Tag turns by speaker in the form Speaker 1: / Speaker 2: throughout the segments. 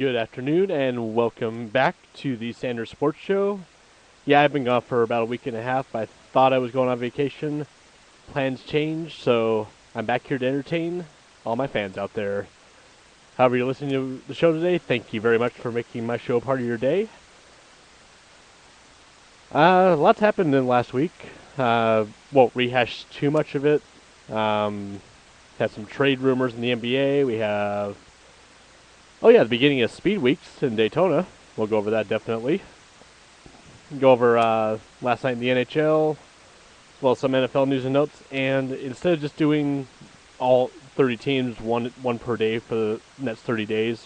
Speaker 1: Good afternoon, and welcome back to the Sanders Sports Show. Yeah, I've been gone for about a week and a half. I thought I was going on vacation. Plans changed, so I'm back here to entertain all my fans out there. However you're listening to the show today, thank you very much for making my show part of your day. Lots happened in the last week. Won't rehash too much of it. Had some trade rumors in the NBA. We have the beginning of Speed Weeks in Daytona. We'll go over that definitely. Go over last night in the NHL, as well as some NFL news and notes. And instead of just doing all 30 teams, one per day for the next 30 days,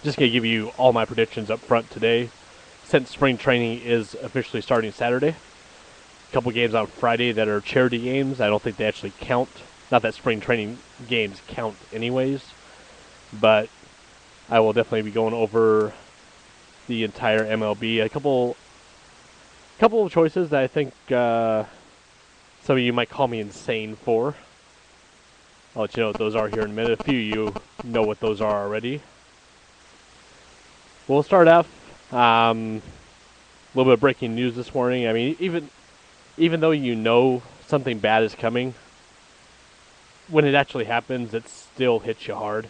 Speaker 1: just going to give you all my predictions up front today, since spring training is officially starting Saturday. A couple games on Friday that are charity games. I don't think they actually count. Not that spring training games count anyways, but I will definitely be going over the entire MLB. A couple of choices that I think some of you might call me insane for. I'll let you know what those are here in a minute. A few of you know what those are already. We'll start off a little bit of breaking news this morning. I mean, even though you know something bad is coming, when it actually happens, it still hits you hard.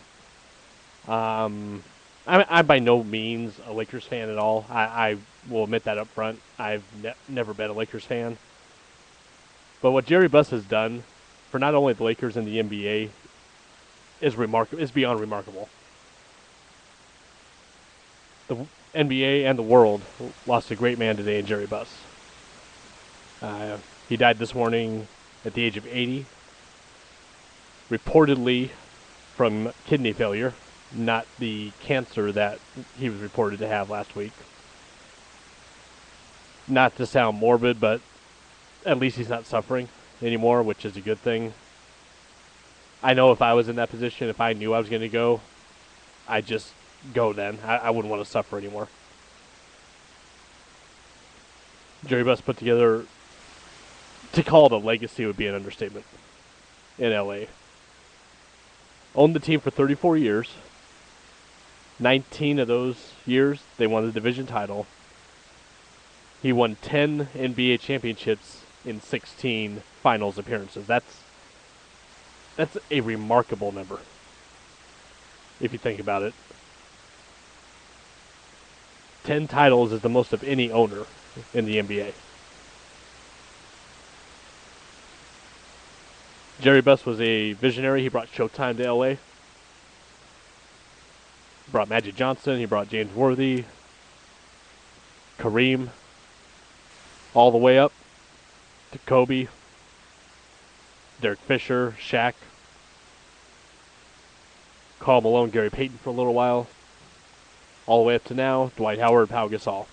Speaker 1: I'm by no means a Lakers fan at all. I will admit that up front. I've never been a Lakers fan. But what Jerry Buss has done for not only the Lakers and the NBA is remarkable. Is beyond remarkable. The NBA and the world lost a great man today in Jerry Buss. He died this morning at the age of 80, reportedly from kidney failure. Not the cancer that he was reported to have last week. Not to sound morbid, but at least he's not suffering anymore, which is a good thing. I know if I was in that position, if I knew I was going to go, I'd just go then. I wouldn't want to suffer anymore. Jerry Buss put together, to call it a legacy would be an understatement, in LA. Owned the team for 34 years. 19 of those years, they won the division title. He won 10 NBA championships in 16 finals appearances. That's a remarkable number, if you think about it. 10 titles is the most of any owner in the NBA. Jerry Buss was a visionary. He brought Showtime to LA. Brought Magic Johnson, he brought James Worthy, Kareem, all the way up to Kobe, Derek Fisher, Shaq, Karl Malone, Gary Payton for a little while, all the way up to now, Dwight Howard, Pau Gasol.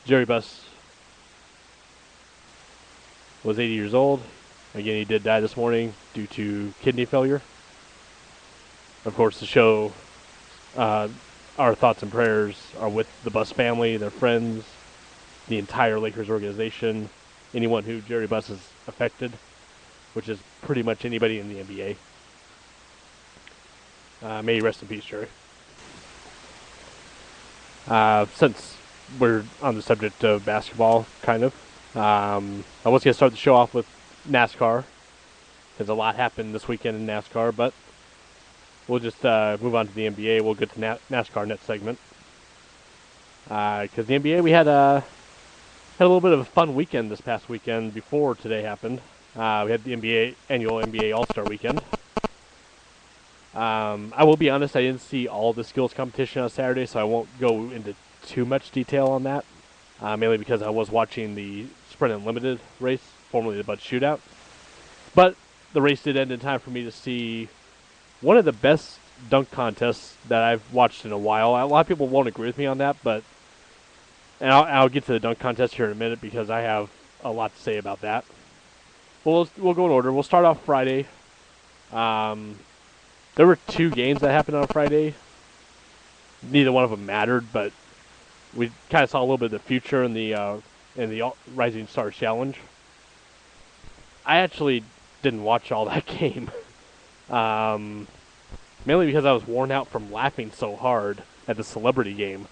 Speaker 1: Jerry Buss was 80 years old. Again, he did die this morning due to kidney failure. Of course, the show, our thoughts and prayers are with the Buss family, their friends, the entire Lakers organization, anyone who Jerry Buss has affected, which is pretty much anybody in the NBA. May you rest in peace, Jerry. Since we're on the subject of basketball, kind of, I was going to start the show off with NASCAR, because a lot happened this weekend in NASCAR, but we'll just move on to the NBA. We'll get to NASCAR next segment. Because the NBA, we had a little bit of a fun weekend this past weekend before today happened. We had the annual NBA All-Star Weekend. I will be honest, I didn't see all the skills competition on Saturday, so I won't go into too much detail on that. Mainly because I was watching the Sprint Unlimited race, formerly the Bud Shootout. But the race did end in time for me to see one of the best dunk contests that I've watched in a while. A lot of people won't agree with me on that, but I'll get to the dunk contest here in a minute because I have a lot to say about that. We'll go in order. We'll start off Friday. There were two games that happened on Friday. Neither one of them mattered, but we kind of saw a little bit of the future in the Rising Stars Challenge. I actually didn't watch all that game. mainly because I was worn out from laughing so hard at the celebrity game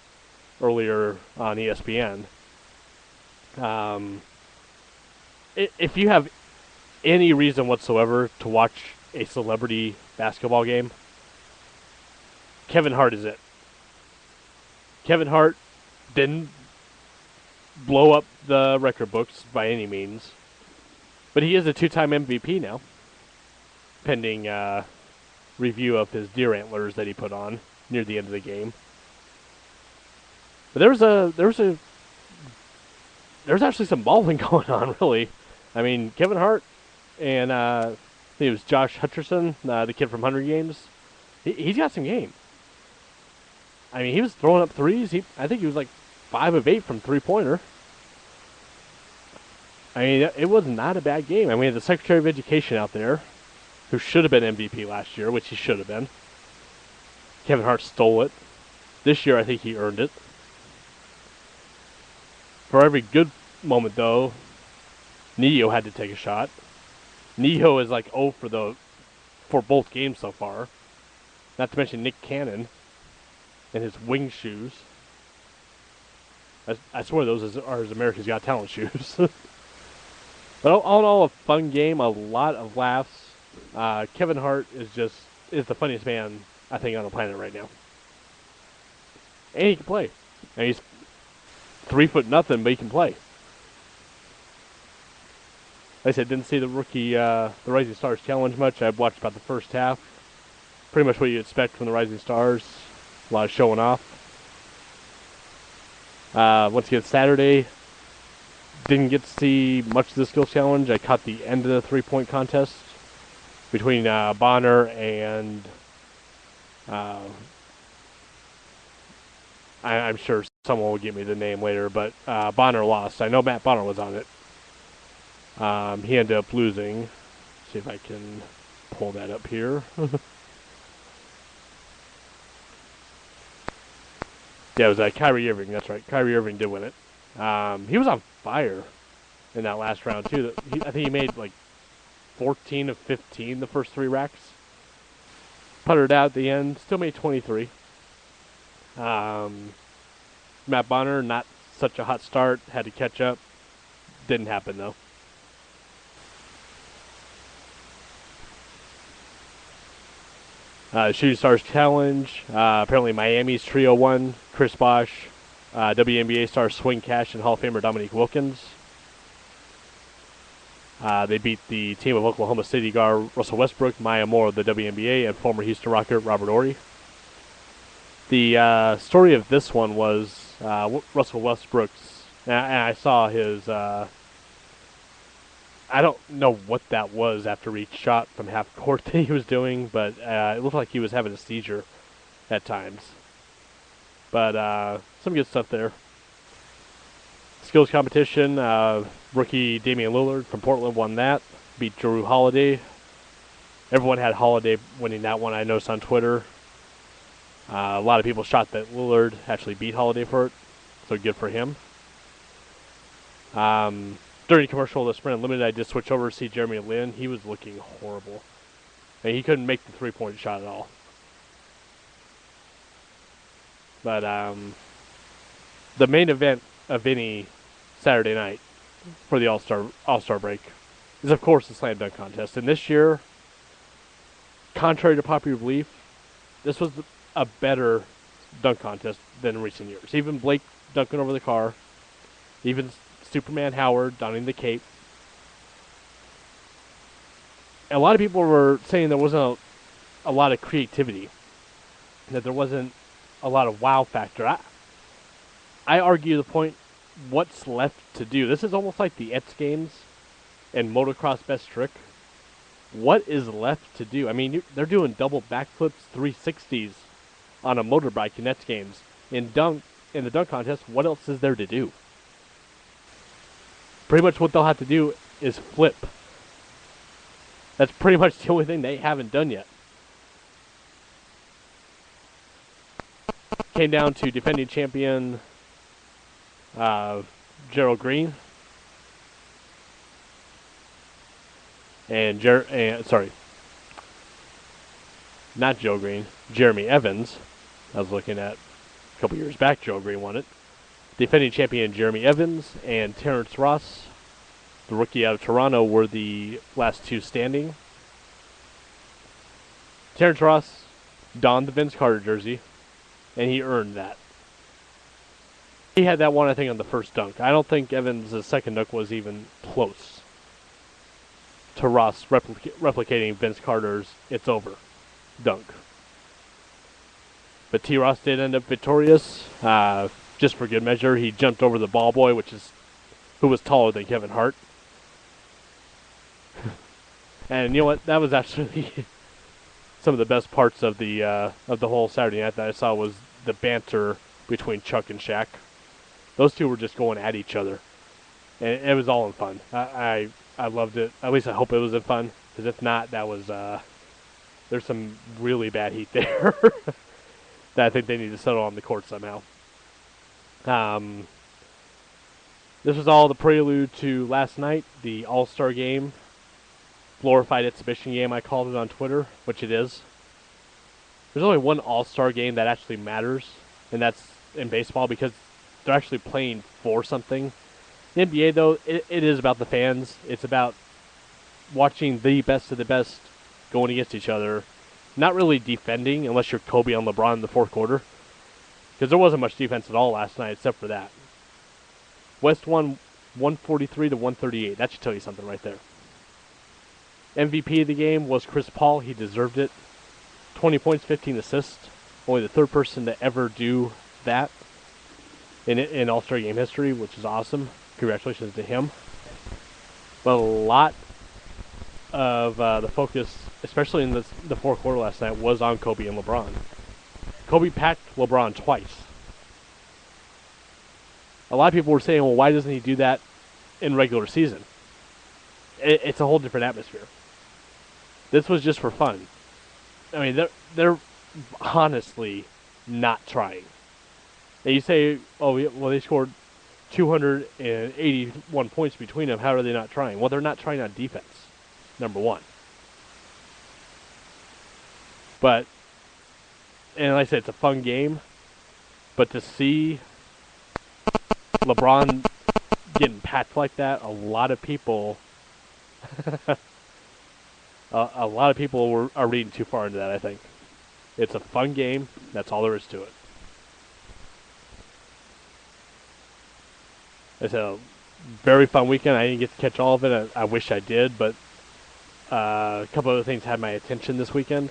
Speaker 1: earlier on ESPN. Um, if you have any reason whatsoever to watch a celebrity basketball game, Kevin Hart is it. Kevin Hart didn't blow up the record books by any means, but he is a two-time MVP now, pending review of his deer antlers that he put on near the end of the game. But there's actually some balling going on, really. I mean, Kevin Hart and I think it was Josh Hutcherson, the kid from Hunger Games. He's got some game. I mean, he was throwing up threes. I think he was like 5 of 8 from three-pointer. I mean, it was not a bad game. I mean, we had the Secretary of Education out there, who should have been MVP last year, which he should have been. Kevin Hart stole it. This year, I think he earned it. For every good moment, though, Neo had to take a shot. Neo is like 0 for both games so far. Not to mention Nick Cannon and his wing shoes. I swear those are his America's Got Talent shoes. But all in all, a fun game, a lot of laughs. Kevin Hart is the funniest man, I think, on the planet right now. And he can play. And he's 3 foot nothing, but he can play. Like I said, didn't see the Rising Stars Challenge much. I watched about the first half. Pretty much what you expect from the Rising Stars. A lot of showing off. Once again, Saturday, didn't get to see much of the Skills Challenge. I caught the end of the three-point contest between Bonner and I'm sure someone will give me the name later, but Bonner lost. I know Matt Bonner was on it. He ended up losing. See if I can pull that up here. Yeah, it was Kyrie Irving. That's right. Kyrie Irving did win it. He was on fire in that last round, too. I think he made like 14 of 15 the first 3 racks. Puttered out at the end. Still made 23. Matt Bonner, not such a hot start. Had to catch up. Didn't happen, though. Shooting Stars Challenge. Apparently Miami's Trio won. Chris Bosh, WNBA star Swing Cash, and Hall of Famer Dominique Wilkins. They beat the team of Oklahoma City guard Russell Westbrook, Maya Moore of the WNBA, and former Houston Rocket Robert Horry. The story of this one was Russell Westbrook's, and I saw his, I don't know what that was after each shot from half court that he was doing, but it looked like he was having a seizure at times. But some good stuff there. Skills competition, rookie Damian Lillard from Portland won that. Beat Jrue Holiday. Everyone had Holiday winning that one, I noticed on Twitter. A lot of people shot that Lillard actually beat Holiday for it, so good for him. During commercial of the Sprint Unlimited, I did switch over to see Jeremy Lin. He was looking horrible. And he couldn't make the three-point shot at all. But the main event of any Saturday night for the All-Star break is, of course, the slam dunk contest. And this year, contrary to popular belief, this was a better dunk contest than recent years. Even Blake dunking over the car, even Superman Howard donning the cape. And a lot of people were saying there wasn't a lot of creativity, that there wasn't a lot of wow factor. I argue the point, what's left to do? This is almost like the X Games and motocross best trick. What is left to do? I mean, they're doing double backflips, 360s on a motorbike in X Games. In the dunk contest, what else is there to do? Pretty much what they'll have to do is flip. That's pretty much the only thing they haven't done yet. Came down to defending champion Gerald Green and not Joe Green, Jeremy Evans. I was looking at a couple years back, Joe Green won it. Defending champion Jeremy Evans and Terrence Ross, the rookie out of Toronto, were the last two standing. Terrence Ross donned the Vince Carter jersey, and he earned that. He had that one, I think, on the first dunk. I don't think Evans' second dunk was even close to Ross replicating Vince Carter's "it's over" dunk. But T. Ross did end up victorious. Just for good measure, he jumped over the ball boy, who was taller than Kevin Hart. And you know what? That was actually some of the best parts of the whole Saturday night that I saw was the banter between Chuck and Shaq. Those two were just going at each other, and it was all in fun. I loved it. At least I hope it was in fun, because if not, that was there's some really bad heat there that I think they need to settle on the court somehow. This was all the prelude to last night, the All-Star game, glorified exhibition game I called it on Twitter, which it is. There's only one All-Star game that actually matters, and that's in baseball, because they're actually playing for something. The NBA, though, it is about the fans. It's about watching the best of the best going against each other. Not really defending, unless you're Kobe on LeBron in the fourth quarter. Because there wasn't much defense at all last night, except for that. West won 143 to 138. That should tell you something right there. MVP of the game was Chris Paul. He deserved it. 20 points, 15 assists. Only the third person to ever do that in All-Star game history, which is awesome. Congratulations to him. But a lot of the focus, especially in the fourth quarter last night, was on Kobe and LeBron. Kobe packed LeBron twice. A lot of people were saying, well, why doesn't he do that in regular season? It's a whole different atmosphere. This was just for fun. I mean, they're honestly not trying. And you say, oh, well, they scored 281 points between them. How are they not trying? Well, they're not trying on defense, number one. But, and like I said, it's a fun game. But to see LeBron getting packed like that, a lot of people, are reading too far into that, I think. It's a fun game. That's all there is to it. It's a very fun weekend. I didn't get to catch all of it. I wish I did, but a couple other things had my attention this weekend.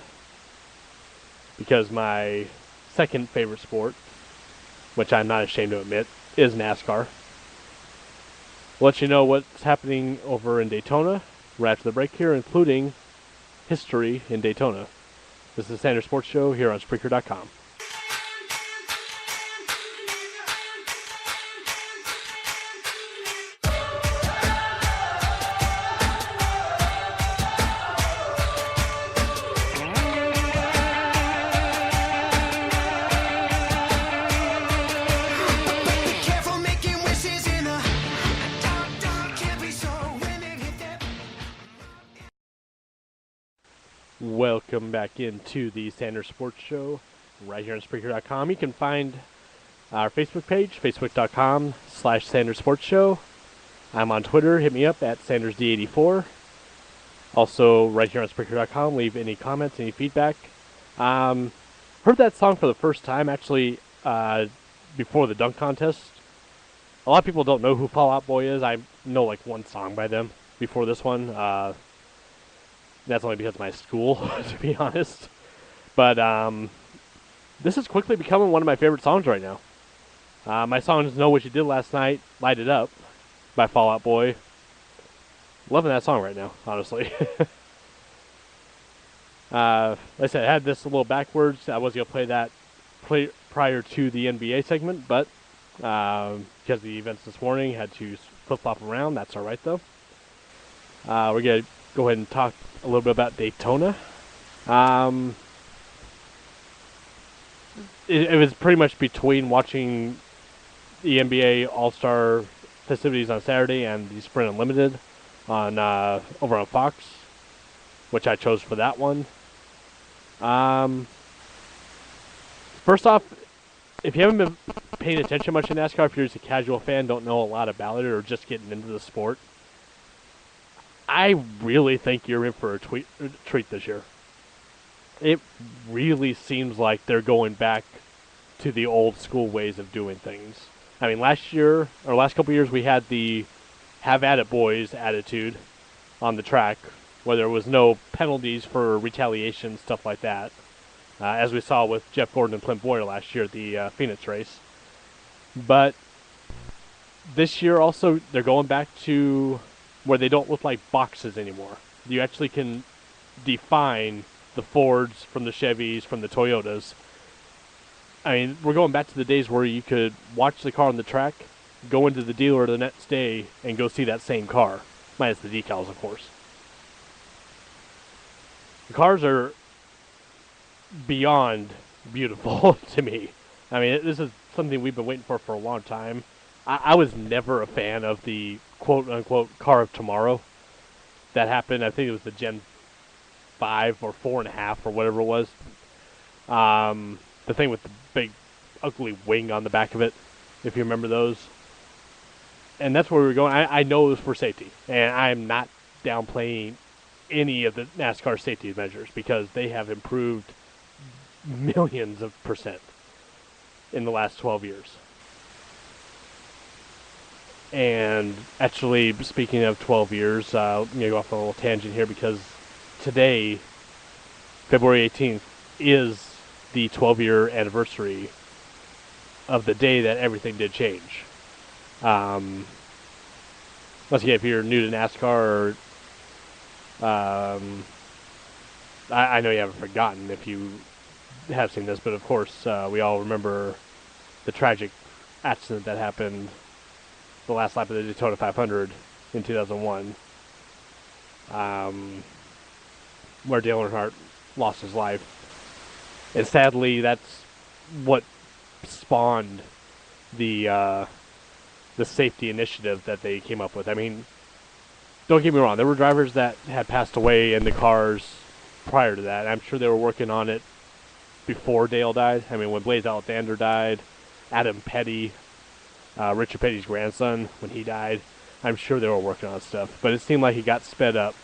Speaker 1: Because my second favorite sport, which I'm not ashamed to admit, is NASCAR. We'll let you know what's happening over in Daytona right after the break here, including history in Daytona. This is the Sanders Sports Show here on Spreaker.com. Welcome back into the Sanders Sports Show right here on Spreaker.com. You can find our Facebook page, facebook.com/Sanders Sports Show. I'm on Twitter. Hit me up at SandersD84. Also, right here on Spreaker.com, leave any comments, any feedback. Heard that song for the first time, actually, before the dunk contest. A lot of people don't know who Fall Out Boy is. I know like one song by them before this one. That's only because of my school, to be honest. But this is quickly becoming one of my favorite songs right now. My song is Know What You Did Last Night, Light It Up, by Fall Out Boy. Loving that song right now, honestly. Like I said, I had this a little backwards. I was going to play that prior to the NBA segment, but because of the events this morning, had to flip-flop around. That's all right, though. We're going to go ahead and talk a little bit about Daytona. It was pretty much between watching the NBA All-Star festivities on Saturday and the Sprint Unlimited on over on Fox, which I chose for that one. Um, First off, if you haven't been paying attention much to NASCAR, if you're just a casual fan, don't know a lot about it, or just getting into the sport, I really think you're in for a treat this year. It really seems like they're going back to the old school ways of doing things. I mean, last year, or last couple of years, we had the have at it boys attitude on the track, where there was no penalties for retaliation, stuff like that, as we saw with Jeff Gordon and Clint Boyer last year at the Phoenix race. But this year also, they're going back to where they don't look like boxes anymore. You actually can define the Fords from the Chevys, from the Toyotas. I mean, we're going back to the days where you could watch the car on the track, go into the dealer the next day, and go see that same car, minus the decals, of course. The cars are beyond beautiful to me. I mean, this is something we've been waiting for a long time. I was never a fan of the quote-unquote car of tomorrow. That happened, I think it was the Gen 5 or 4.5 or whatever it was. The thing with the big, ugly wing on the back of it, if you remember those. And that's where we were going. I know it was for safety, and I'm not downplaying any of the NASCAR safety measures because they have improved millions of percent in the last 12 years. And actually, speaking of 12 years, I'm going to go off on a little tangent here because today, February 18th, is the 12-year anniversary of the day that everything did change. Once again, if you're new to NASCAR, I know you haven't forgotten if you have seen this, but of course, we all remember the tragic accident that happened the last lap of the Daytona 500 in 2001, where Dale Earnhardt lost his life. And sadly, that's what spawned the safety initiative that they came up with. I mean, don't get me wrong, there were drivers that had passed away in the cars prior to that. I'm sure they were working on it before Dale died. I mean, when Blaze Alexander died, Adam Petty, Richard Petty's grandson, when he died, I'm sure they were working on stuff. But it seemed like he got sped up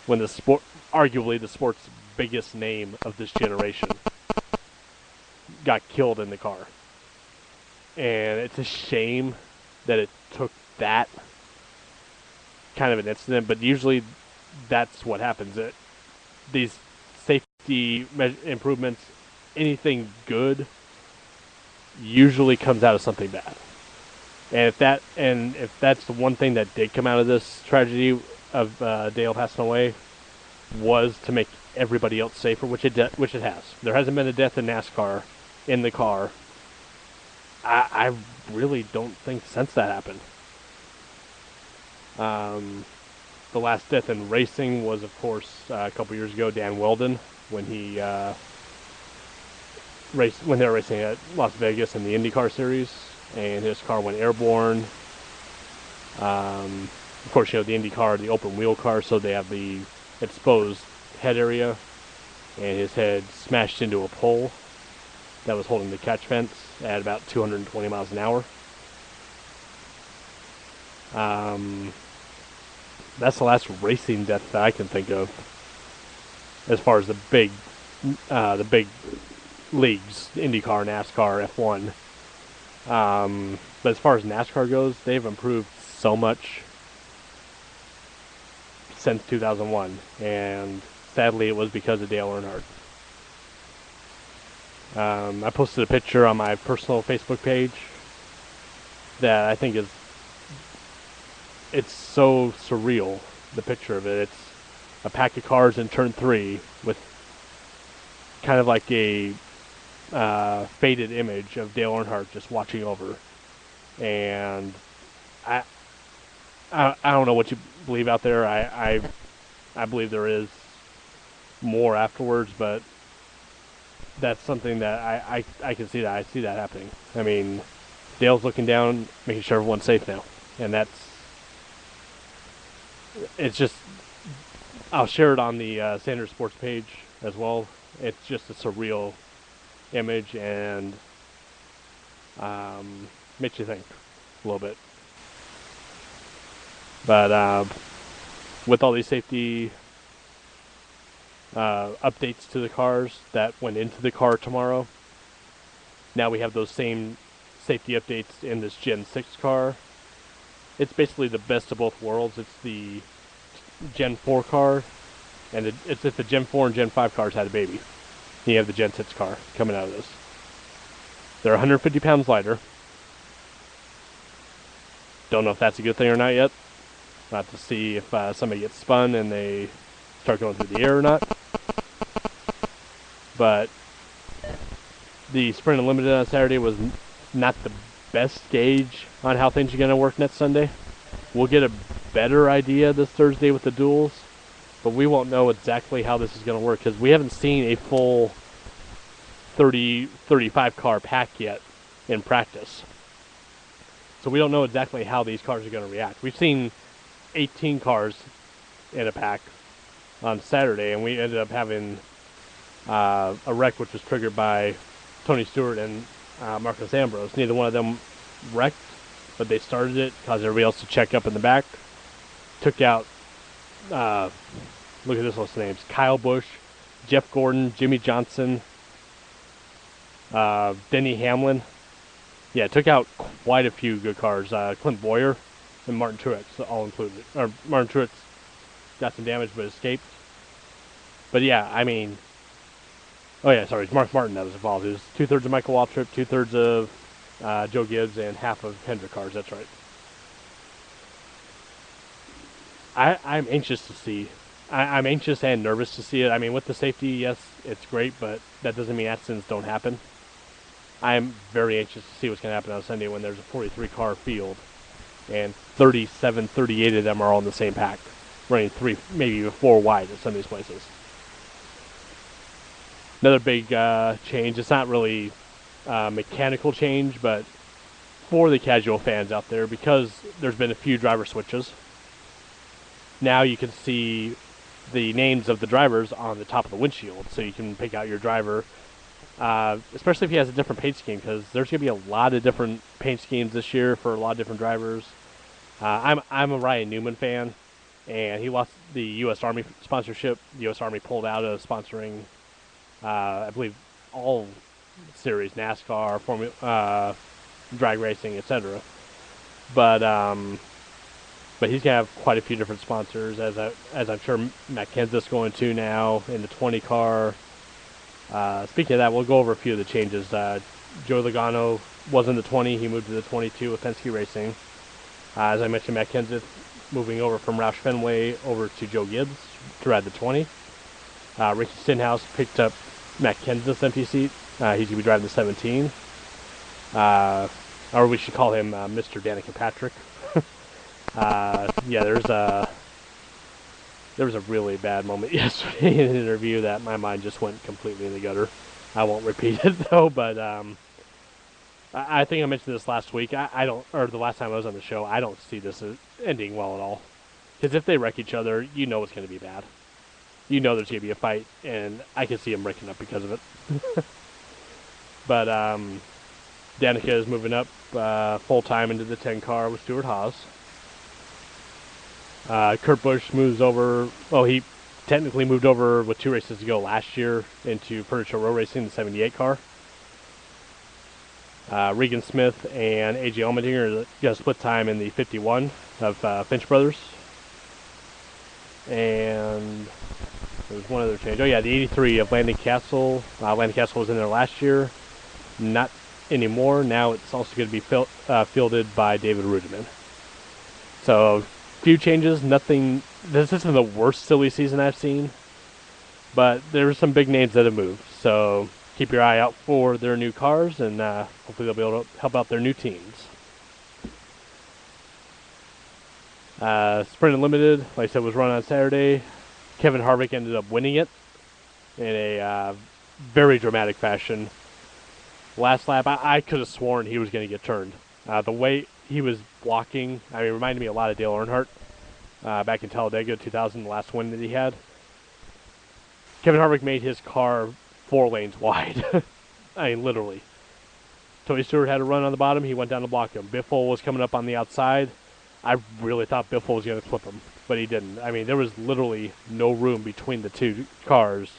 Speaker 1: when the sport, arguably the sport's biggest name of this generation, got killed in the car. And it's a shame that it took that kind of an incident, but usually that's what happens. These safety improvements, anything good, usually comes out of something bad. And if that's the one thing that did come out of this tragedy of Dale passing away, was to make everybody else safer, which it has. There hasn't been a death in NASCAR in the car. I really don't think since that happened. The last death in racing was, of course, a couple years ago, Dan Weldon, when he when they were racing at Las Vegas in the IndyCar series, and his car went airborne. Of course, you know, the IndyCar, the open wheel car, so they have the exposed head area, and his head smashed into a pole that was holding the catch fence at about 220 miles an hour. That's the last racing death that I can think of, as far as the big leagues, IndyCar, NASCAR, F1. But as far as NASCAR goes, they've improved so much since 2001, and sadly it was because of Dale Earnhardt. I posted a picture on my personal Facebook page that I think it's so surreal, the picture of it. It's a pack of cars in turn 3 with kind of like a faded image of Dale Earnhardt just watching over. And I don't know what you believe out there. I believe there is more afterwards, but that's something that I can see that. I see that happening. I mean, Dale's looking down, making sure everyone's safe now. And it's just, I'll share it on the Sanders Sports page as well, It's just a surreal image and makes you think a little bit. But with all these safety updates to the cars that went into the car tomorrow, now we have those same safety updates in this Gen 6 car. It's basically the best of both worlds. It's the Gen 4 car, and it's if the Gen 4 and Gen 5 cars had a baby. You have the Gen 6 car coming out of this. They're 150 pounds lighter. Don't know if that's a good thing or not yet. We'll have to see if somebody gets spun and they start going through the air or not. But the Sprint Unlimited on Saturday was not the best gauge on how things are going to work next Sunday. We'll get a better idea this Thursday with the duels, but we won't know exactly how this is going to work because we haven't seen a full 35 car pack yet in practice. So we don't know exactly how these cars are going to react. We've seen 18 cars in a pack on Saturday, and we ended up having a wreck which was triggered by Tony Stewart and Marcus Ambrose. Neither one of them wrecked, but they started it, caused everybody else to check up in the back. Took out, look at this list of names: Kyle Busch, Jeff Gordon, Jimmy Johnson, Denny Hamlin. Yeah, it took out quite a few good cars. Clint Boyer and Martin Truex all included. Or Martin Truex got some damage but escaped. But yeah, I mean, oh yeah, sorry, it's Mark Martin that was involved. It was 2/3 of Michael Waltrip, 2/3 of Joe Gibbs, and half of Hendrick cars. That's right. I'm anxious to see. I'm anxious and nervous to see it. I mean, with the safety, yes, it's great, but that doesn't mean accidents don't happen. I'm very anxious to see what's going to happen on Sunday when there's a 43-car field and 37, 38 of them are all in the same pack, running 3, maybe even 4 wide at some of these places. Another big change. It's not really mechanical change, but for the casual fans out there, because there's been a few driver switches, now you can see the names of the drivers on the top of the windshield, so you can pick out your driver, especially if he has a different paint scheme, because there's going to be a lot of different paint schemes this year for a lot of different drivers. I'm a Ryan Newman fan, and he lost the U.S. Army sponsorship. The U.S. Army pulled out of sponsoring, I believe, all series, NASCAR, Formula, drag racing, etc. But he's gonna have quite a few different sponsors, as I'm sure Matt Kenseth's going to now in the 20 car. Speaking of that, we'll go over a few of the changes. Joe Logano was in the 20; he moved to the 22 with Penske Racing. As I mentioned, Matt Kenseth moving over from Roush Fenway over to Joe Gibbs to ride the 20. Ricky Stenhouse picked up Matt Kenseth's empty seat. He's going to be driving the 17. Or we should call him Mr. Danica Patrick. Yeah, there was a really bad moment yesterday in an interview that my mind just went completely in the gutter. I won't repeat it though, but I think I mentioned this last week. I don't, or the last time I was on the show, I don't see this ending well at all. Because if they wreck each other, you know it's going to be bad. You know there's going to be a fight, and I can see them breaking up because of it. But Danica is moving up full time into the 10 car with Stuart Haas. Kurt Busch moves over. Well, he technically moved over with 2 races to go last year into Furniture Row Racing, the 78 car. Regan Smith and AJ Allmendinger are going to split time in the 51 of Finch Brothers. And there's one other change. Oh yeah, the 83 of Landon Castle. Landon Castle was in there last year. Not anymore. Now it's also going to be fielded by David Rudiman. So, few changes. Nothing. This isn't the worst silly season I've seen, but there are some big names that have moved. So keep your eye out for their new cars, and hopefully they'll be able to help out their new teams. Sprint Unlimited, like I said, was run on Saturday. Kevin Harvick ended up winning it in a very dramatic fashion. Last lap, I could have sworn he was going to get turned. The way he was blocking, I mean, it reminded me a lot of Dale Earnhardt back in Talladega 2000, the last win that he had. Kevin Harvick made his car 4 lanes wide. I mean, literally. Tony Stewart had a run on the bottom. He went down to block him. Biffle was coming up on the outside. I really thought Biffle was going to clip him, but he didn't. I mean, there was literally no room between the two cars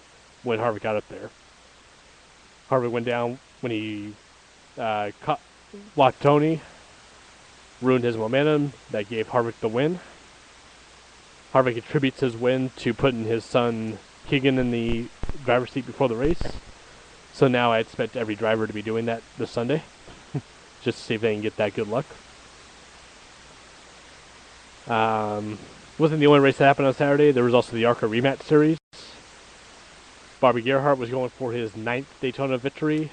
Speaker 1: when Harvick got up there. Harvick went down when he blocked Tony, ruined his momentum. That gave Harvick the win. Harvick attributes his win to putting his son Keegan in the driver's seat before the race. So now I expect every driver to be doing that this Sunday, just to see if they can get that good luck. Wasn't the only race that happened on Saturday. There was also the ARCA rematch series. Bobby Gerhart was going for his 9th Daytona victory.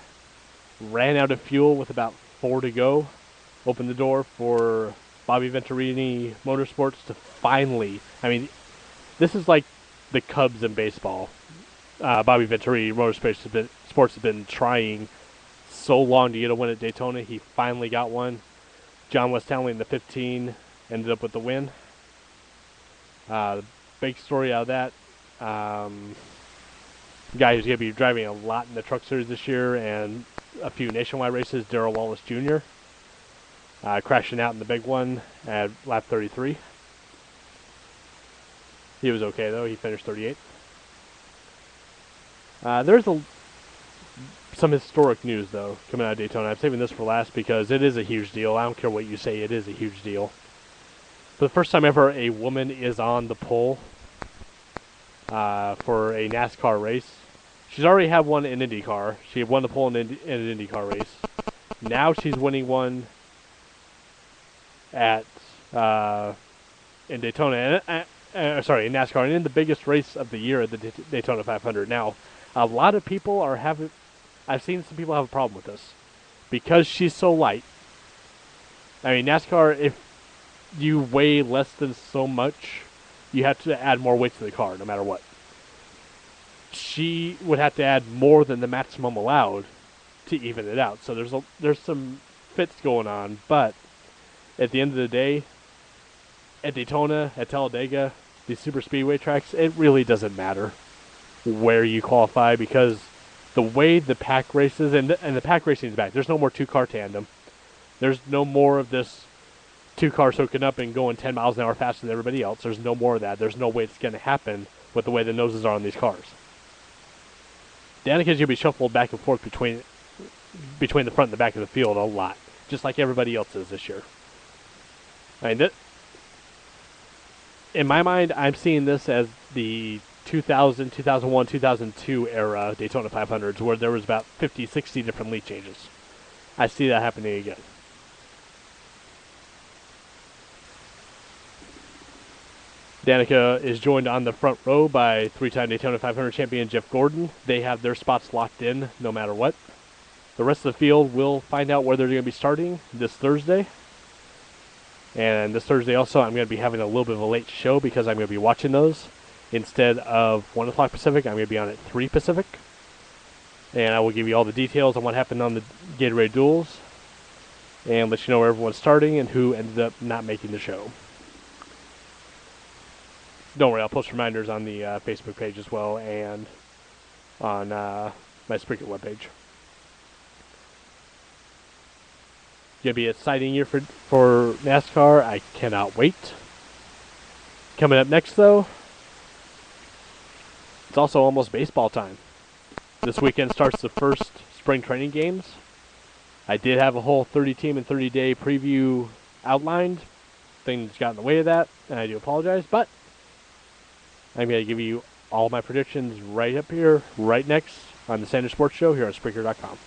Speaker 1: Ran out of fuel with about 4 to go. Opened the door for Bobby Venturini Motorsports to finally... I mean, this is like the Cubs in baseball. Bobby Venturini Motorsports has been trying so long to get a win at Daytona. He finally got one. John West-Townley in the 15 ended up with the win. The big story out of that, guy who's going to be driving a lot in the Truck Series this year and a few nationwide races, Darrell Wallace Jr., crashing out in the big one at lap 33. He was okay, though. He finished 38th. There's some historic news, though, coming out of Daytona. I'm saving this for last because it is a huge deal. I don't care what you say, it is a huge deal. For the first time ever, a woman is on the pole for a NASCAR race. She's already had one in IndyCar. She won the pole in an IndyCar race. Now she's winning one at in Daytona. Sorry, in NASCAR, and in the biggest race of the year at the Daytona 500. Now, a lot of people are having... I've seen some people have a problem with this. Because she's so light. I mean, NASCAR, if you weigh less than so much, you have to add more weight to the car, no matter what. She would have to add more than the maximum allowed to even it out. So there's some fits going on, but at the end of the day, at Daytona, at Talladega, these super speedway tracks, it really doesn't matter where you qualify because the way the pack races, and the pack racing is back. There's no more 2-car tandem. There's no more of this 2 cars hooking up and going 10 miles an hour faster than everybody else. There's no more of that. There's no way it's going to happen with the way the noses are on these cars. Danica's going to be shuffled back and forth between the front and the back of the field a lot, just like everybody else is this year. I mean, in my mind, I'm seeing this as the 2000, 2001, 2002 era Daytona 500s, where there was about 50, 60 different lead changes. I see that happening again. Danica is joined on the front row by 3-time Daytona 500 champion Jeff Gordon. They have their spots locked in no matter what. The rest of the field will find out where they're going to be starting this Thursday. And this Thursday also, I'm going to be having a little bit of a late show because I'm going to be watching those. Instead of 1 o'clock Pacific, I'm going to be on at 3 Pacific. And I will give you all the details on what happened on the Gatorade Duels. And let you know where everyone's starting and who ended up not making the show. Don't worry, I'll post reminders on the Facebook page as well and on my Spreaker webpage. Going to be an exciting year for NASCAR. I cannot wait. Coming up next, though, it's also almost baseball time. This weekend starts the first spring training games. I did have a whole 30-team and 30-day preview outlined. Things got in the way of that, and I do apologize, but I'm going to give you all my predictions right up here, right next on the Sanders Sports Show here on Spreaker.com.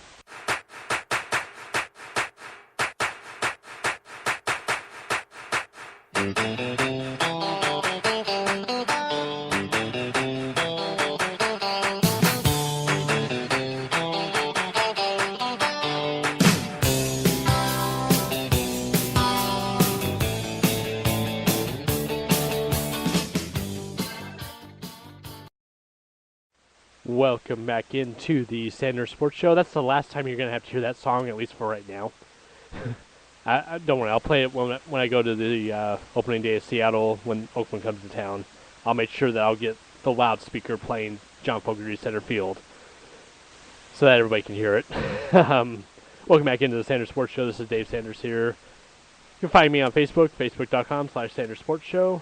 Speaker 1: Welcome back into the Sanders Sports Show. That's the last time you're going to have to hear that song, at least for right now. Don't worry, I'll play it when I go to the opening day of Seattle when Oakland comes to town. I'll make sure that I'll get the loudspeaker playing John Fogerty center field. so that everybody can hear it. Welcome back into the Sanders Sports Show. This is Dave Sanders here. You can find me on Facebook, facebook.com/Sanders Sports Show.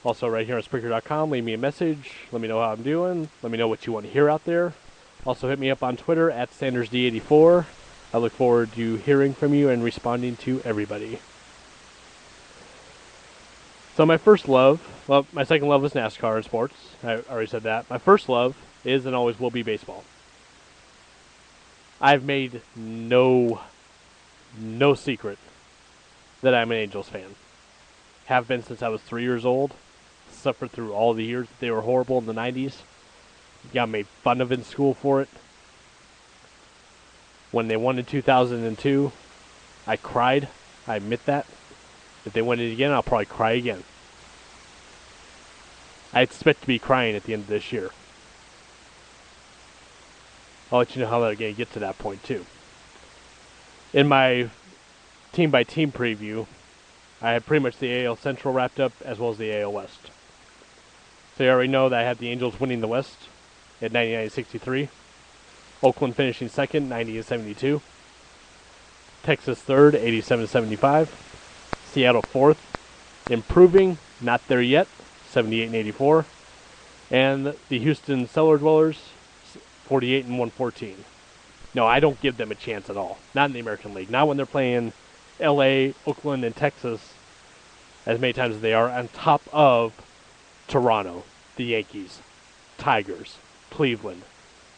Speaker 1: Also right here on Spreaker.com. Leave me a message. Let me know how I'm doing. Let me know what you want to hear out there. Also hit me up on Twitter at SandersD84. I look forward to hearing from you and responding to everybody. So my first love, well, my second love is NASCAR and sports. I already said that. My first love is and always will be baseball. I've made no secret that I'm an Angels fan. Have been since I was 3 years old. Suffered through all the years that they were horrible in the 90s. Got made fun of in school for it. When they won in 2002, I cried. I admit that. If they win it again, I'll probably cry again. I expect to be crying at the end of this year. I'll let you know how they're going to get to that point, too. In my team-by-team preview, I had pretty much the AL Central wrapped up, as well as the AL West. So you already know that I had the Angels winning the West at 99-63. Oakland finishing second, 90-72. Texas third, 87-75. Seattle fourth, improving, not there yet, 78-84. And the Houston Cellar Dwellers, 48-114. No, I don't give them a chance at all. Not in the American League. Not when they're playing LA, Oakland, and Texas as many times as they are, on top of Toronto, the Yankees, Tigers, Cleveland,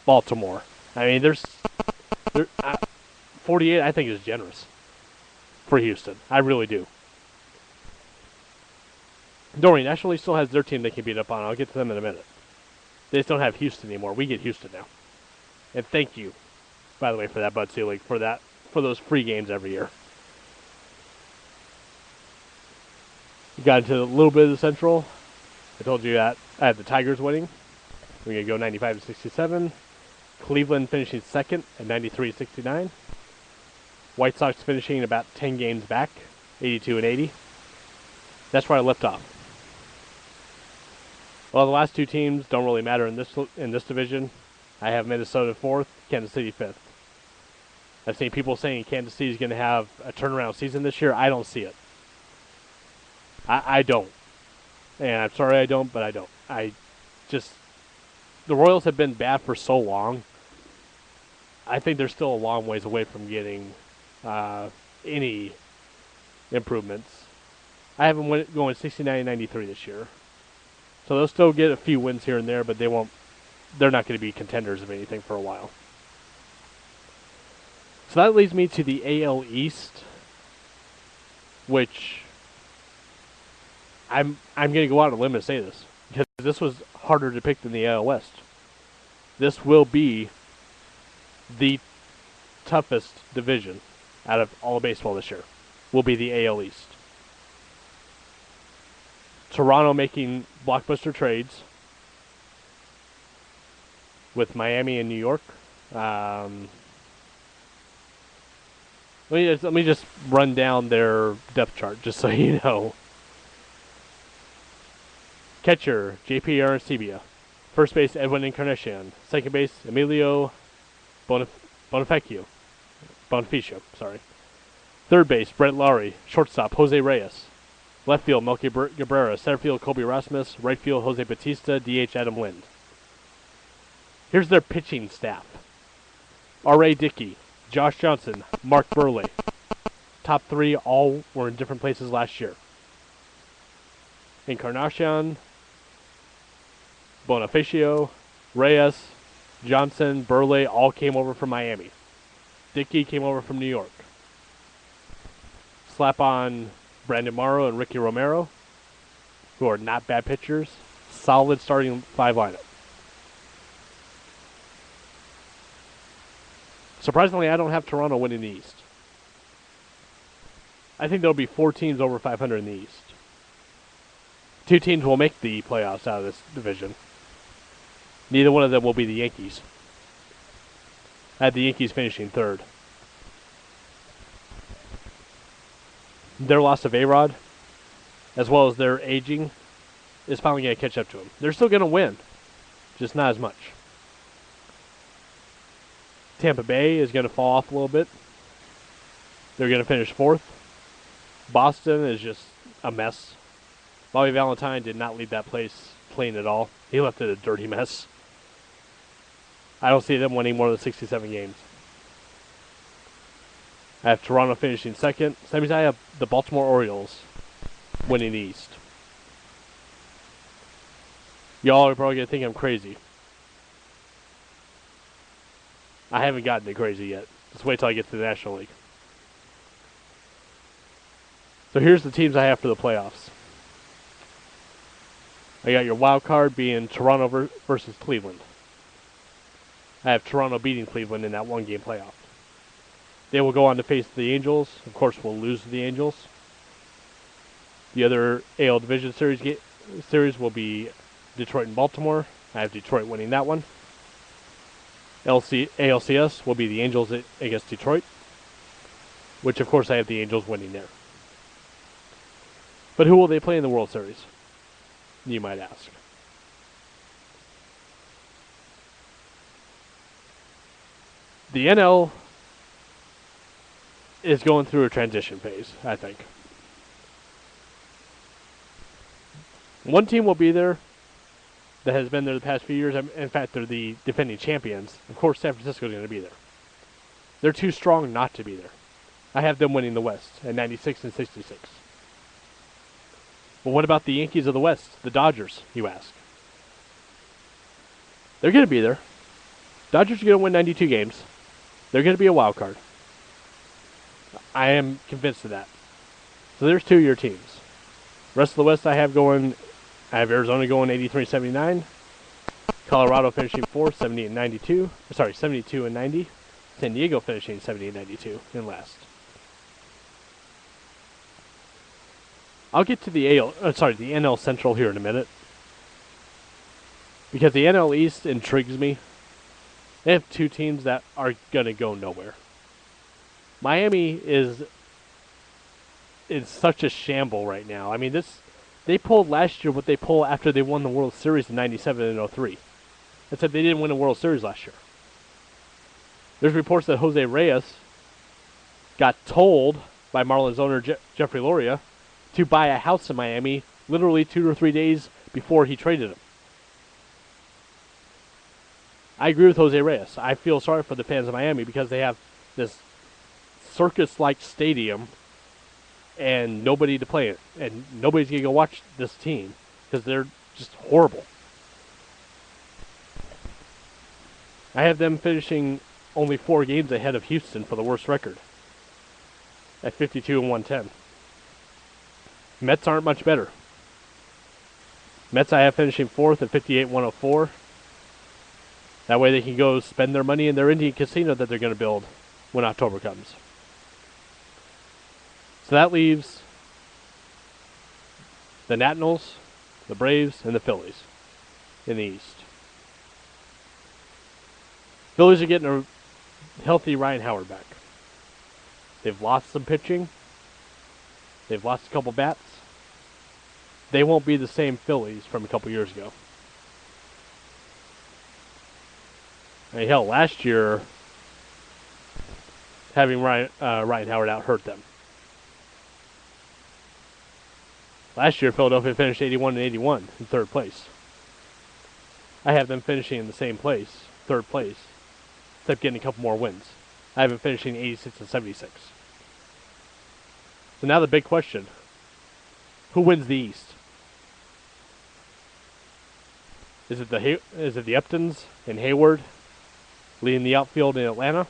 Speaker 1: Baltimore. I mean, there's 48 I think is generous for Houston. I really do. Don't worry, National League still has their team they can beat up on. I'll get to them in a minute. They just don't have Houston anymore. We get Houston now. And thank you, by the way, for that, Bud Selig, for those free games every year. We got into a little bit of the Central. I told you that I had the Tigers winning. We're going to go 95-67. Cleveland finishing second at 93-69. White Sox finishing about 10 games back, 82-80. That's where I left off. Well, the last two teams don't really matter in this division. I have Minnesota fourth, Kansas City fifth. I've seen people saying Kansas City is going to have a turnaround season this year. I don't see it. I don't. And I'm sorry I don't, but I don't. The Royals have been bad for so long. I think they're still a long ways away from getting any improvements. I have them going 69-93 this year. So they'll still get a few wins here and there, but they're not going to be contenders of anything for a while. So that leads me to the AL East, which I'm going to go out on a limb and say this, because this was harder to pick than the AL West. This will be the toughest division out of all of baseball this year, will be the AL East. Toronto making blockbuster trades with Miami and New York. Let me just run down their depth chart, just so you know. Catcher, J.P. Arancibia. First base, Edwin Encarnacion. Second base, Emilio Bonifacio. Third base, Brett Lowry. Shortstop, Jose Reyes. Left field, Melky Cabrera. Center field, Kobe Rasmus. Right field, Jose Batista. DH, Adam Lind. Here's their pitching staff. R.A. Dickey, Josh Johnson, Mark Burley. Top three all were in different places last year. Encarnacion, Bonifacio, Reyes, Johnson, Burley all came over from Miami. Dickey came over from New York. Slap on Brandon Morrow and Ricky Romero, who are not bad pitchers. Solid starting five lineup. Surprisingly, I don't have Toronto winning the East. I think there'll be 4 teams over 500 in the East. 2 teams will make the playoffs out of this division. Neither one of them will be the Yankees. I had the Yankees finishing third. Their loss of A-Rod, as well as their aging, is finally going to catch up to them. They're still going to win, just not as much. Tampa Bay is going to fall off a little bit. They're going to finish 4th. Boston is just a mess. Bobby Valentine did not leave that place clean at all. He left it a dirty mess. I don't see them winning more than 67 games. I have Toronto finishing 2nd. So that means I have the Baltimore Orioles winning the East. Y'all are probably going to think I'm crazy. I haven't gotten it crazy yet. Just wait till I get to the National League. So here's the teams I have for the playoffs. I got your wild card being Toronto versus Cleveland. I have Toronto beating Cleveland in that one-game playoff. They will go on to face the Angels. Of course, we'll lose to the Angels. The other AL Division Series will be Detroit and Baltimore. I have Detroit winning that one. ALCS will be the Angels against Detroit, which, of course, I have the Angels winning there. But who will they play in the World Series? You might ask. The NL is going through a transition phase, I think. One team will be there that has been there the past few years. In fact, they're the defending champions. Of course, San Francisco is going to be there. They're too strong not to be there. I have them winning the West at 96 and 66. But what about the Yankees of the West, the Dodgers, you ask? They're going to be there. Dodgers are going to win 92 games. They're going to be a wild card. I am convinced of that. So there's 2 of your teams. Rest of the West I have Arizona going 83-79. Colorado finishing 4th, 72 and 90. San Diego finishing 70-92 in last. I'll get to the NL Central here in a minute. Because the NL East intrigues me. They have 2 teams that are going to go nowhere. Miami is in such a shamble right now. I mean, they pulled last year what they pulled after they won the World Series in 97 and 03. I said they didn't win a World Series last year. There's reports that Jose Reyes got told by Marlins owner Jeffrey Loria to buy a house in Miami literally 2 or 3 days before he traded him. I agree with Jose Reyes. I feel sorry for the fans of Miami because they have this circus-like stadium and nobody to play it. And nobody's going to go watch this team because they're just horrible. I have them finishing only 4 games ahead of Houston for the worst record at 52 and 110. Mets aren't much better. Mets I have finishing 4th at 58-104. That way they can go spend their money in their Indian casino that they're going to build when October comes. So that leaves the Nationals, the Braves, and the Phillies in the East. Phillies are getting a healthy Ryan Howard back. They've lost some pitching. They've lost a couple bats. They won't be the same Phillies from a couple years ago. I mean, hell, last year, having Ryan Howard out hurt them. Last year, Philadelphia finished 81 and 81 in 3rd place. I have them finishing in the same place, 3rd place, except getting a couple more wins. I have them finishing 86 and 76. So now the big question: who wins the East? Is it the Uptons and Hayward leading the outfield in Atlanta?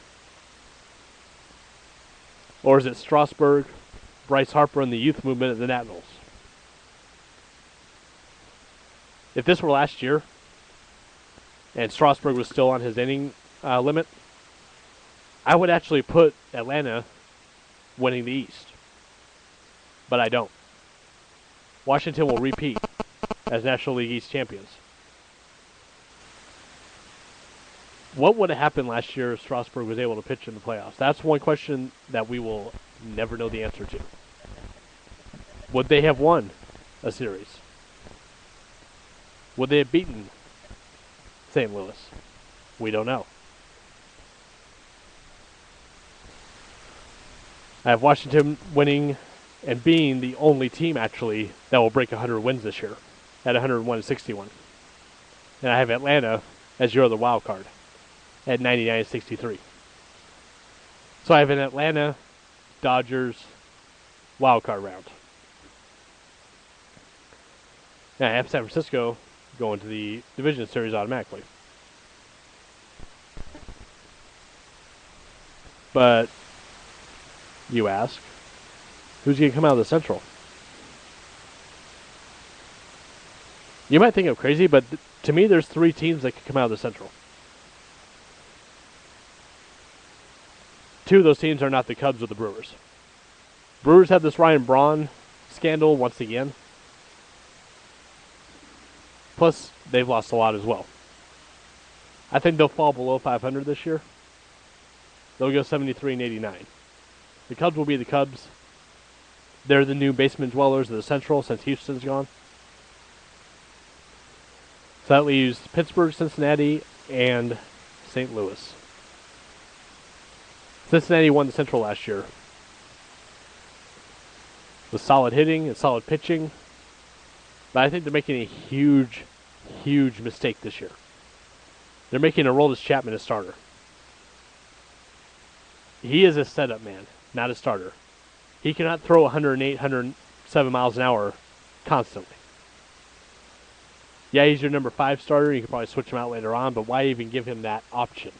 Speaker 1: Or is it Strasburg, Bryce Harper, and the youth movement of the Nationals? If this were last year, and Strasburg was still on his inning limit, I would actually put Atlanta winning the East. But I don't. Washington will repeat as National League East champions. What would have happened last year if Strasburg was able to pitch in the playoffs? That's one question that we will never know the answer to. Would they have won a series? Would they have beaten St. Louis? We don't know. I have Washington winning and being the only team actually that will break 100 wins this year at 101-61. And I have Atlanta as your other wild card at 99-63. So I have an Atlanta Dodgers wild card round. And I have San Francisco going to the division series automatically. But you ask, who's going to come out of the Central? You might think I'm crazy, but to me, there's 3 teams that could come out of the Central. 2 of those teams are not the Cubs or the Brewers. Brewers have this Ryan Braun scandal once again. Plus, they've lost a lot as well. I think they'll fall below 500 this year. They'll go 73-89. The Cubs will be the Cubs. They're the new basement dwellers of the Central since Houston's gone. So that leaves Pittsburgh, Cincinnati, and St. Louis. Cincinnati won the Central last year with solid hitting and solid pitching. But I think they're making a huge, huge mistake this year. They're making Aroldis Chapman a starter. He is a setup man, not a starter. He cannot throw 108, 107 miles an hour constantly. Yeah, he's your number 5 starter. You can probably switch him out later on, but why even give him that option?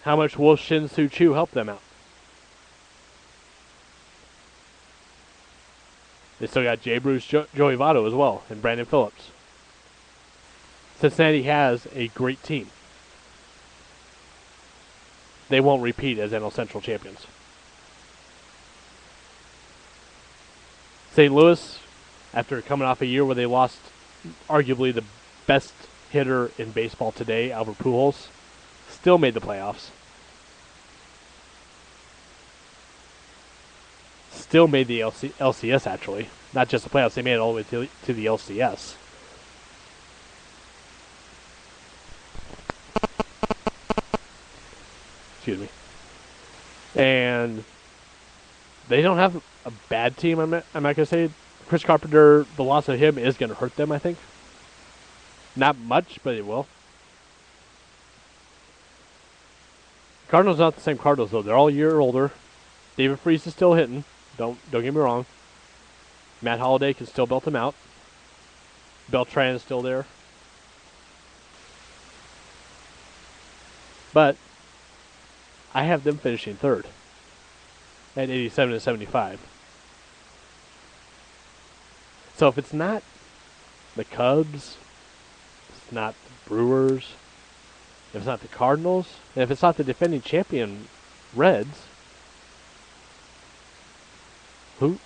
Speaker 1: How much will Shin-Soo Choo help them out? They still got Jay Bruce, Joey Votto as well, and Brandon Phillips. Cincinnati has a great team. They won't repeat as NL Central champions. St. Louis, after coming off a year where they lost arguably the best hitter in baseball today, Albert Pujols, still made the playoffs. Still made the LCS, actually. Not just the playoffs, they made it all the way to the LCS. Excuse me. And they don't have a bad team, I'm not going to say. Chris Carpenter, the loss of him is going to hurt them, I think. Not much, but it will. Cardinals not the same Cardinals, though. They're all a year older. David Freese is still hitting. Don't get me wrong. Matt Holliday can still belt him out. Beltran is still there. But I have them finishing 3rd at 87-75. So if it's not the Cubs, it's not the Brewers, if it's not the Cardinals, and if it's not the defending champion Reds, who?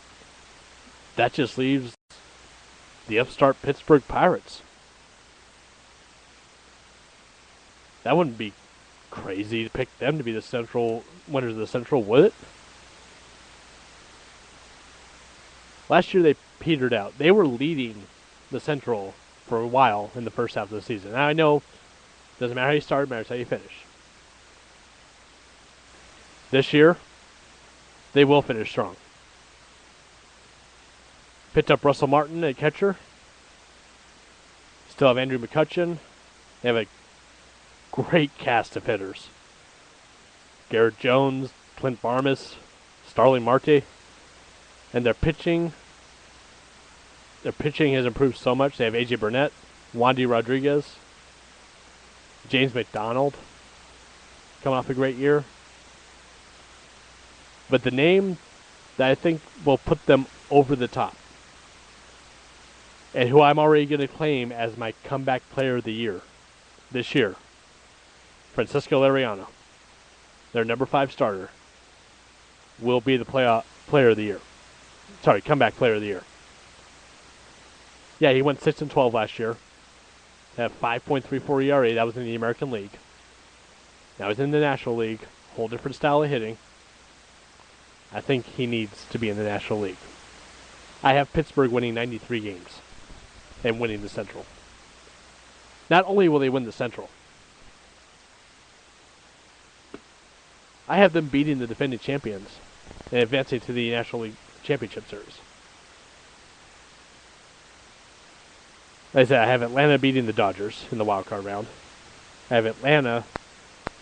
Speaker 1: That just leaves the upstart Pittsburgh Pirates. That wouldn't be crazy to pick them to be the Central winners of the Central, would it? Last year they petered out. They were leading the Central for a while in the first half of the season. Now I know it doesn't matter how you start, it matters how you finish. This year, they will finish strong. Picked up Russell Martin at catcher. Still have Andrew McCutchen. They have a great cast of hitters. Garrett Jones, Clint Barmas, Starling Marte. And their pitching has improved so much. They have A.J. Burnett, Wandy Rodriguez, James McDonald coming off a great year. But the name that I think will put them over the top, and who I'm already going to claim as my comeback player of the year this year, Francisco Liriano, their number 5 starter, will be the player of the year. Sorry, comeback player of the year. Yeah, he went 6-12 last year. Had 5.34 ERA. That was in the American League. Now he's in the National League. Whole different style of hitting. I think he needs to be in the National League. I have Pittsburgh winning 93 games and winning the Central. Not only will they win the Central, I have them beating the defending champions and advancing to the National League Championship Series. Like I said, I have Atlanta beating the Dodgers in the wild card round. I have Atlanta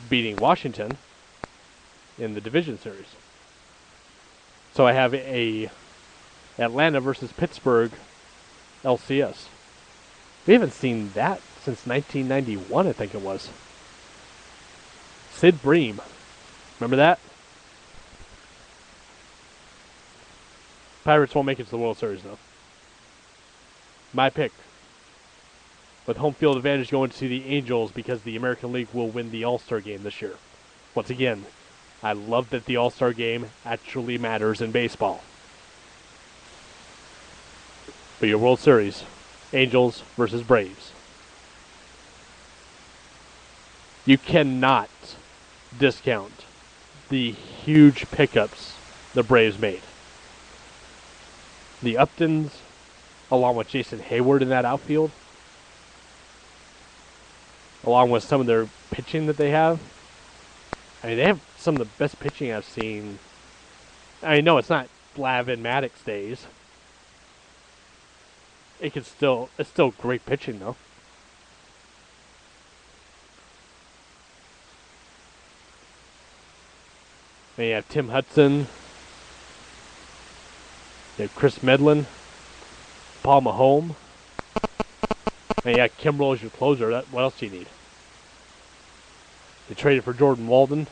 Speaker 1: beating Washington in the division series. So I have a Atlanta versus Pittsburgh LCS. We haven't seen that since 1991, I think it was. Sid Bream. Remember that? Pirates won't make it to the World Series, though. My pick. With home field advantage going to the Angels because the American League will win the All-Star game this year. Once again, I love that the All-Star game actually matters in baseball. But your World Series, Angels versus Braves. You cannot discount the huge pickups the Braves made. The Uptons, along with Jason Hayward in that outfield, along with some of their pitching that they have. I mean, they have some of the best pitching I've seen. I know it's not Glavine Maddox days. It's still great pitching, though. And you have Tim Hudson. You have Chris Medlin. Paul Mahome. And you have Kimbrel as your closer. What else do you need? They traded for Jordan Walden.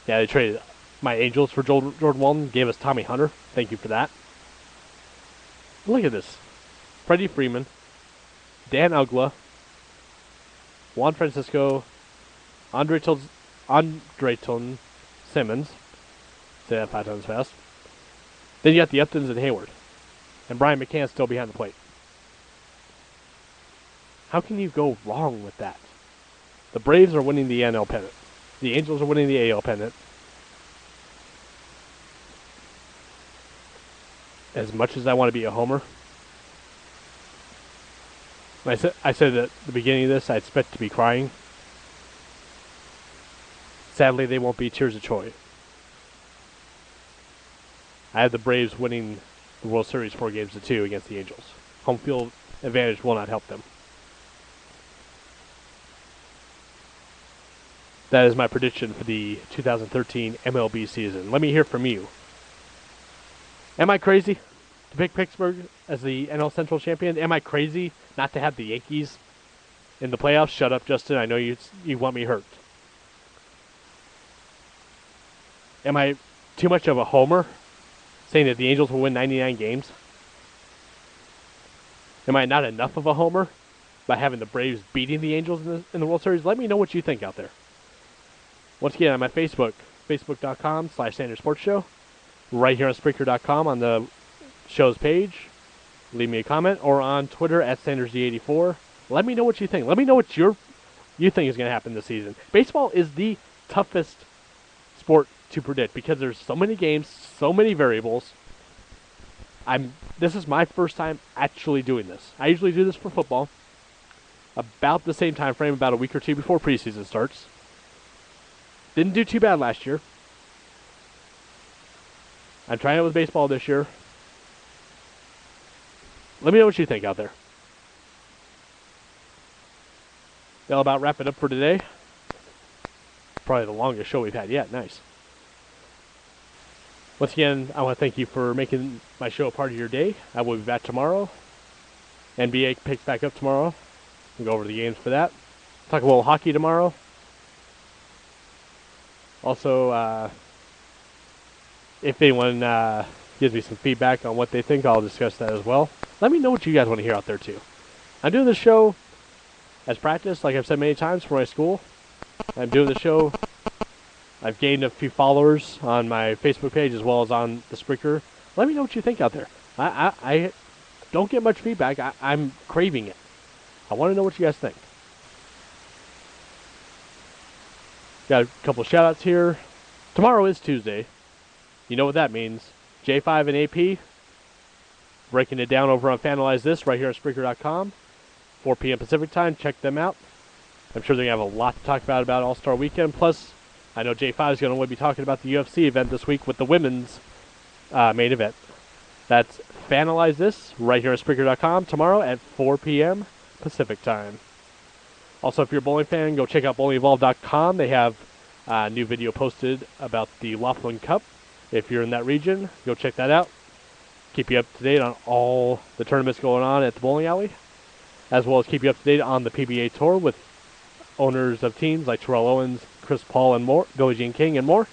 Speaker 1: Yeah, they traded my Angels for Jordan Walden. Gave us Tommy Hunter. Thank you for that. Look at this. Freddie Freeman. Dan Ugla. Juan Francisco. Andrelton Simmons. Say that 5 times fast. Then you got the Uptons and Hayward. And Brian McCann's still behind the plate. How can you go wrong with that? The Braves are winning the NL pennant. The Angels are winning the AL pennant. As much as I want to be a homer, I said at the beginning of this, I expect to be crying. Sadly, they won't be tears of joy. I have the Braves winning the World Series 4-2 against the Angels. Home field advantage will not help them. That is my prediction for the 2013 MLB season. Let me hear from you. Am I crazy to pick Pittsburgh as the NL Central champion? Am I crazy not to have the Yankees in the playoffs? Shut up, Justin. I know you want me hurt. Am I too much of a homer saying that the Angels will win 99 games? Am I not enough of a homer by having the Braves beating the Angels in the World Series? Let me know what you think out there. Once again, on my Facebook, facebook.com/Sanders Sports Show. Right here on Spreaker.com on the show's page. Leave me a comment. Or on Twitter @SandersD84. Let me know what you think. Let me know what you think is going to happen this season. Baseball is the toughest sport to predict because there's so many games, so many variables. This is my first time actually doing this. I usually do this for football about the same time frame, about a week or two before preseason starts. Didn't do too bad last year. I'm trying it with baseball this year. Let me know what you think out there. That'll about wrap it up for today. Probably the longest show we've had yet. Nice. Once again, I want to thank you for making my show a part of your day. I will be back tomorrow. NBA picks back up tomorrow. We'll go over the games for that. Talk a little hockey tomorrow. Also, if anyone gives me some feedback on what they think, I'll discuss that as well. Let me know what you guys want to hear out there, too. I'm doing this show as practice, like I've said many times, for my school. I'm doing the show. I've gained a few followers on my Facebook page as well as on the Spreaker. Let me know what you think out there. I don't get much feedback. I'm craving it. I want to know what you guys think. Got a couple of shout-outs here. Tomorrow is Tuesday. You know what that means. J5 and AP. Breaking it down over on Fanalize This right here at Spreaker.com. 4 p.m. Pacific time. Check them out. I'm sure they're going to have a lot to talk about All-Star Weekend. Plus, I know J5 is going to be talking about the UFC event this week with the women's main event. That's Finalize This right here at Spreaker.com tomorrow at 4 p.m. Pacific Time. Also, if you're a bowling fan, go check out bowlingevolved.com. They have a new video posted about the Laughlin Cup. If you're in that region, go check that out. Keep you up to date on all the tournaments going on at the bowling alley, as well as keep you up to date on the PBA Tour with owners of teams like Terrell Owens, Chris Paul, and more, Billie Jean King, and more.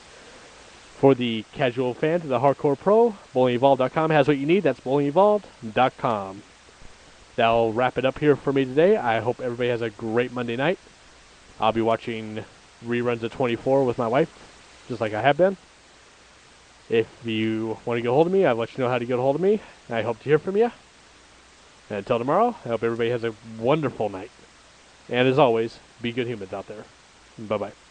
Speaker 1: For the casual fan to the hardcore pro, bowlingevolved.com has what you need. That's bowlingevolved.com. That'll wrap it up here for me today. I hope everybody has a great Monday night. I'll be watching reruns of 24 with my wife, just like I have been. If you want to get a hold of me, I'll let you know how to get a hold of me. I hope to hear from you. And until tomorrow, I hope everybody has a wonderful night. And as always, be good humans out there. Bye-bye.